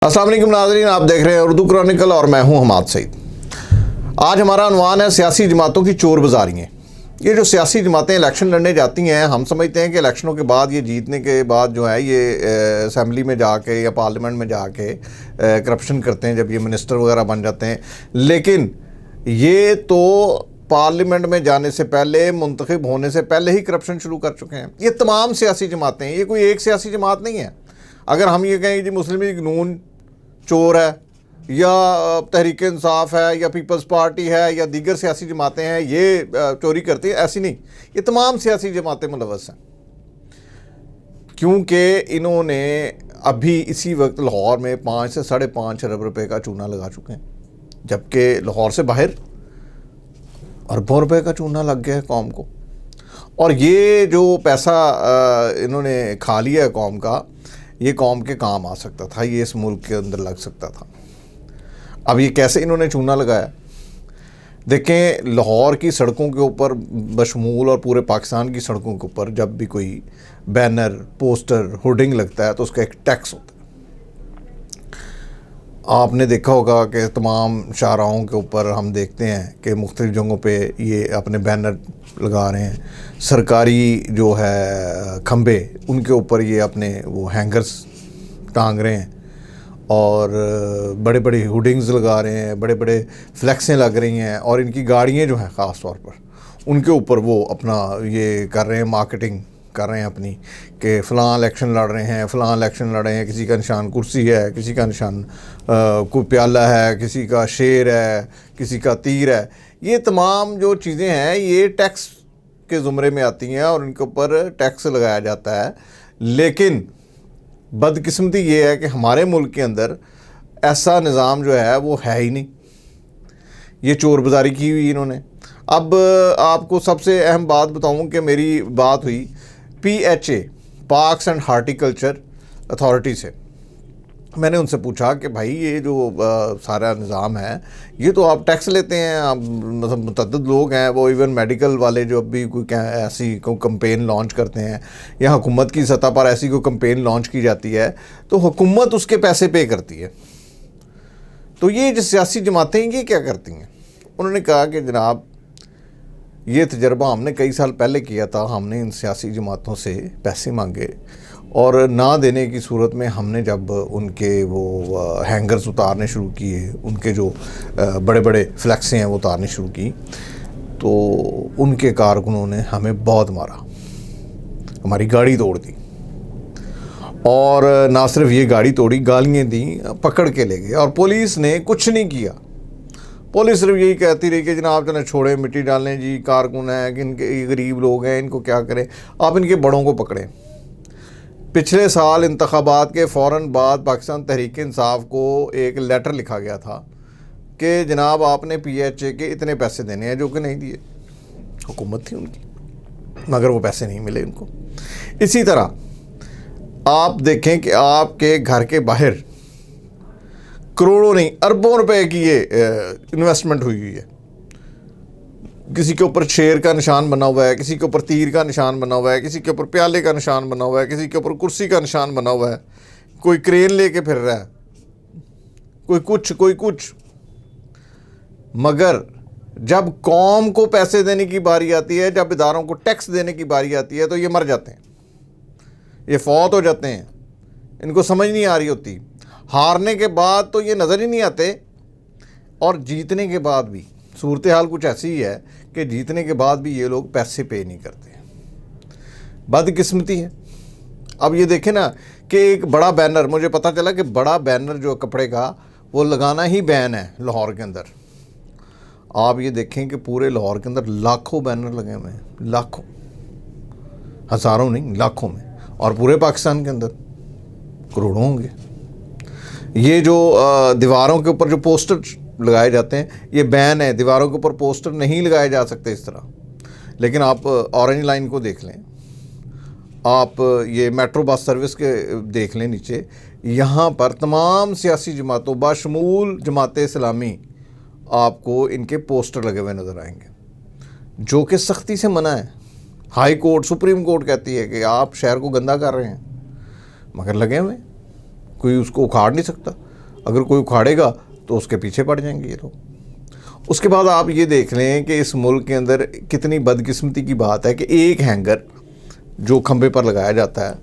अस्सलाम वालेकुम नाज़रीन, आप देख रहे हैं उर्दू क्रॉनिकल और मैं हूं हमाद सईद। आज हमारा अनवान है सियासी जमातों की चोर बाज़ारियाँ। ये जो सियासी जमातें इलेक्शन लड़ने जाती हैं, हम समझते हैं कि इलेक्शनों के बाद ये जीतने के बाद जो है ये असेंबली में जाके या पार्लियामेंट में जाके करप्शन करते हैं जब ये मिनिस्टर वगैरह बन जाते हैं। लेकिन ये तो पार्लियामेंट में जाने से पहले, मुंतखब होने से पहले ही करप्शन शुरू कर चुके हैं। ये तमाम सियासी जमातें हैं, ये कोई एक सियासी जमात नहीं है। अगर हम ये कहें कि मुस्लिम लीग नून चोर है या तहरीक इंसाफ है या पीपल्स पार्टी है या दीगर सियासी जमातें हैं ये चोरी करती हैं, ऐसी नहीं, ये तमाम सियासी जमातें मुलव्वस हैं। क्योंकि इन्होंने अभी इसी वक्त लाहौर में 5 से 5.5 अरब रुपए का चूना लगा चुके हैं, जबकि लाहौर से बाहर अरबों रुपए का चूना लग गया है कौम को। और ये जो पैसा इन्होंने खा लिया है कौम का, ये कौम के काम आ सकता था, ये इस मुल्क के अंदर लग सकता था। अब ये कैसे इन्होंने चूना लगाया? देखें, लाहौर की सड़कों के ऊपर बशमूल और पूरे पाकिस्तान की सड़कों के ऊपर जब भी कोई बैनर, पोस्टर, होर्डिंग लगता है तो उसका एक टैक्स होता है। आपने देखा होगा कि तमाम शाहराहों के ऊपर हम देखते हैं कि मुख्तलिफ़ जगहों पे ये अपने बैनर लगा रहे हैं। सरकारी जो है खंबे, उनके ऊपर ये अपने वो हैंगर्स टांग रहे हैं और बड़े बड़े होर्डिंग्स लगा रहे हैं, बड़े बड़े फ्लैक्सें लग रही हैं। और इनकी गाड़ियाँ जो हैं ख़ास तौर पर उनके ऊपर वो अपना ये कर रहे हैं, मार्केटिंग कर रहे हैं अपनी, कि फ़लाँ इलेक्शन लड़ रहे हैं, फ़लाँ इलेक्शन लड़ रहे हैं। किसी का निशान कुर्सी है, किसी का निशान कोई प्याला है, किसी का शेर है, किसी का तीर है। ये तमाम जो चीज़ें हैं ये टैक्स के ज़ुमरे में आती हैं और इनके ऊपर टैक्स लगाया जाता है। लेकिन बदकिस्मती ये है कि हमारे मुल्क के अंदर ऐसा निज़ाम जो है वो है ही नहीं। ये चोर बाज़ारी की हुई इन्होंने। अब आपको सबसे अहम बात बताऊं कि मेरी बात हुई PHA, parks and horticulture authority से। मैंने उनसे पूछा कि भाई ये जो सारा निज़ाम है ये तो आप टैक्स लेते हैं, आप मतलब मुतअद्दिद लोग हैं, वो इवन मेडिकल वाले जो अभी कोई ऐसी कोई कैंपेन लॉन्च करते हैं या हुकूमत की सतह पर ऐसी कोई कैंपेन लॉन्च की जाती है तो हुकूमत उसके पैसे पे करती है। तो ये जो सियासी जमातें ये क्या करती हैं? उन्होंने कहा कि जनाब ये तजर्बा हमने कई साल पहले किया था। हमने इन सियासी जमातों से पैसे मांगे और ना देने की सूरत में हमने जब उनके वो हैंगर्स उतारने शुरू किए, उनके जो बड़े बड़े फ्लैक्सें हैं वो उतारने शुरू की, तो उनके कारकुनों ने हमें बहुत मारा, हमारी गाड़ी तोड़ दी। और ना सिर्फ ये गाड़ी तोड़ी, गालियाँ दी, पकड़ के ले गए और पुलिस ने कुछ नहीं किया। पुलिस सिर्फ यही कहती रही कि जनाब चलें छोड़ें, मिट्टी डालें जी, कारकुन हैं कि इनके गरीब लोग हैं, इनको क्या करें, आप इनके बड़ों को पकड़ें। पिछले साल इंतखाबात के फ़ौरन बाद पाकिस्तान तहरीक इंसाफ को एक लेटर लिखा गया था कि जनाब आपने PHA के इतने पैसे देने हैं, जो कि नहीं दिए। हुकूमत थी उनकी, मगर वो पैसे नहीं मिले उनको। इसी तरह आप देखें कि आपके घर के बाहर करोड़ों नहीं अरबों रुपए की ये इन्वेस्टमेंट हुई हुई है। किसी के ऊपर शेर का निशान बना हुआ है, किसी के ऊपर तीर का निशान बना हुआ है, किसी के ऊपर प्याले का निशान बना हुआ है, किसी के ऊपर कुर्सी का निशान बना हुआ है, कोई क्रेन लेके फिर रहा है, कोई कुछ। मगर जब कौम को पैसे देने की बारी आती है, जब इदारों को टैक्स देने की बारी आती है तो ये मर जाते हैं, ये फौत हो जाते हैं। इनको समझ नहीं आ रही होती। हारने के बाद तो ये नज़र ही नहीं आते और जीतने के बाद भी सूरत हाल कुछ ऐसी ही है कि जीतने के बाद भी ये लोग पैसे पे नहीं करते। बदकिस्मती है। अब ये देखें ना कि एक बड़ा बैनर, मुझे पता चला कि बड़ा बैनर जो कपड़े का वो लगाना ही बैन है लाहौर के अंदर। आप ये देखें कि पूरे लाहौर के अंदर लाखों बैनर लगे हुए हैं, लाखों, हज़ारों नहीं, लाखों में। और पूरे पाकिस्तान के अंदर करोड़ों होंगे। ये जो दीवारों के ऊपर जो पोस्टर लगाए जाते हैं ये बैन है, दीवारों के ऊपर पोस्टर नहीं लगाए जा सकते इस तरह। लेकिन आप ऑरेंज लाइन को देख लें, आप ये मेट्रो बस सर्विस के देख लें नीचे, यहाँ पर तमाम सियासी जमातों बशमूल जमात इस्लामी आपको इनके पोस्टर लगे हुए नज़र आएंगे, जो कि सख्ती से मना है। हाई कोर्ट, सुप्रीम कोर्ट कहती है कि आप शहर को गंदा कर रहे हैं, मगर लगे हुए, कोई उसको उखाड़ नहीं सकता। اگر کوئی اکھاڑے گا تو اس کے پیچھے پڑ جائیں گے یہ لوگ. اس کے بعد آپ یہ دیکھ لیں کہ اس ملک کے اندر کتنی بدقسمتی کی بات ہے کہ ایک ہینگر جو کھمبے پر لگایا جاتا ہے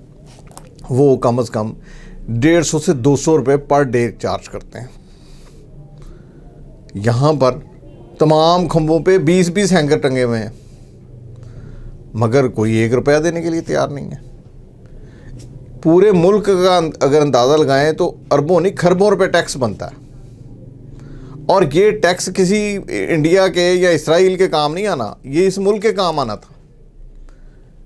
وہ کم از کم 150 سے 200 روپے پر ڈے چارج کرتے ہیں. یہاں پر تمام کھمبوں پہ 20 ہینگر ٹنگے ہوئے ہیں مگر کوئی 1 روپیہ دینے کے لیے تیار نہیں ہے. پورے ملک کا اگر اندازہ لگائیں تو اربوں نہیں کھربوں روپے ٹیکس بنتا ہے. اور یہ ٹیکس کسی انڈیا کے یا اسرائیل کے کام نہیں آنا, یہ اس ملک کے کام آنا تھا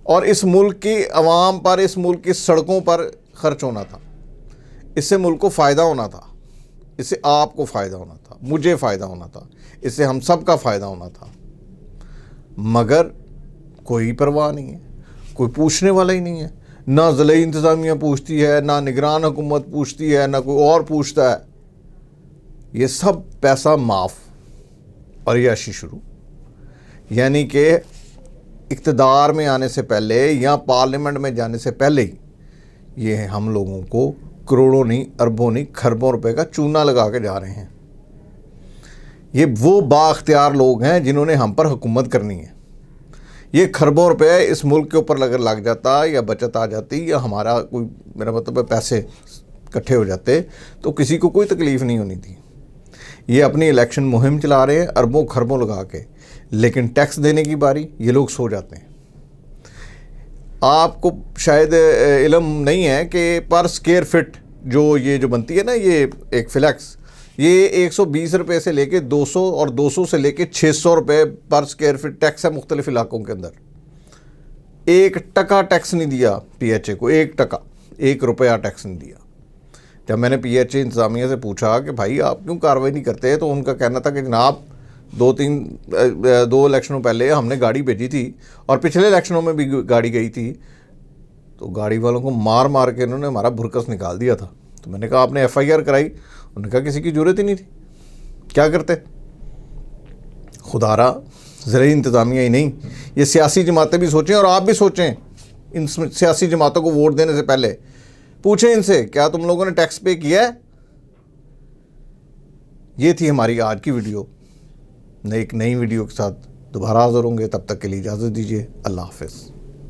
اور اس ملک کی عوام پر, اس ملک کی سڑکوں پر خرچ ہونا تھا. اس سے ملک کو فائدہ ہونا تھا, اس سے آپ کو فائدہ ہونا تھا, مجھے فائدہ ہونا تھا, اس سے ہم سب کا فائدہ ہونا تھا. مگر کوئی پرواہ نہیں ہے, کوئی پوچھنے والا ہی نہیں ہے. نہ ضلعی انتظامیہ پوچھتی ہے, نہ نگران حکومت پوچھتی ہے, نہ کوئی اور پوچھتا ہے. یہ سب پیسہ معاف اور عیاشی شروع. یعنی کہ اقتدار میں آنے سے پہلے یا پارلیمنٹ میں جانے سے پہلے ہی یہ ہم لوگوں کو کروڑوں نہیں, اربوں نہیں, کھربوں روپے کا چونا لگا کے جا رہے ہیں. یہ وہ بااختیار لوگ ہیں جنہوں نے ہم پر حکومت کرنی ہے. یہ کھربوں روپے اس ملک کے اوپر اگر لگ جاتا یا بچت آ جاتی یا ہمارا کوئی, میرا مطلب ہے پیسے اکٹھے ہو جاتے تو کسی کو کوئی تکلیف نہیں ہونی تھی. یہ اپنی الیکشن مہم چلا رہے ہیں اربوں کھربوں لگا کے, لیکن ٹیکس دینے کی باری یہ لوگ سو جاتے ہیں. آپ کو شاید علم نہیں ہے کہ پر سکیئر فٹ جو بنتی ہے نا, یہ ایک فلیکس, یہ 120 روپے سے لے کے 200 اور 200 سے لے کے 600 روپے پر سکیئر فٹ ٹیکس ہے مختلف علاقوں کے اندر. 1 ٹکا ٹیکس نہیں دیا پی ایچ اے کو, 1 ٹکا, 1 روپیہ ٹیکس نہیں دیا. جب میں نے پی ایچ اے انتظامیہ سے پوچھا کہ بھائی آپ کیوں کارروائی نہیں کرتے, تو ان کا کہنا تھا کہ جناب 2 الیکشنوں پہلے ہم نے گاڑی بھیجی تھی اور پچھلے الیکشنوں میں بھی گاڑی گئی تھی, تو گاڑی والوں کو مار مار کے انہوں نے ہمارا بھرکس نکال دیا تھا. تو میں نے کہا آپ نے ایف آئی آر کرائی؟ انہوں نے کہا کسی کی ضرورت ہی نہیں تھی. کیا کرتے؟ خدا را زرعی انتظامیہ ہی نہیں, یہ سیاسی جماعتیں بھی سوچیں اور آپ بھی سوچیں. ان سیاسی جماعتوں کو ووٹ دینے سے پہلے پوچھیں ان سے, کیا تم لوگوں نے ٹیکس پے کیا ہے؟ یہ تھی ہماری آج کی ویڈیو. ایک نئی ویڈیو کے ساتھ دوبارہ حاضر ہوں گے, تب تک کے لیے اجازت دیجیے. اللہ حافظ.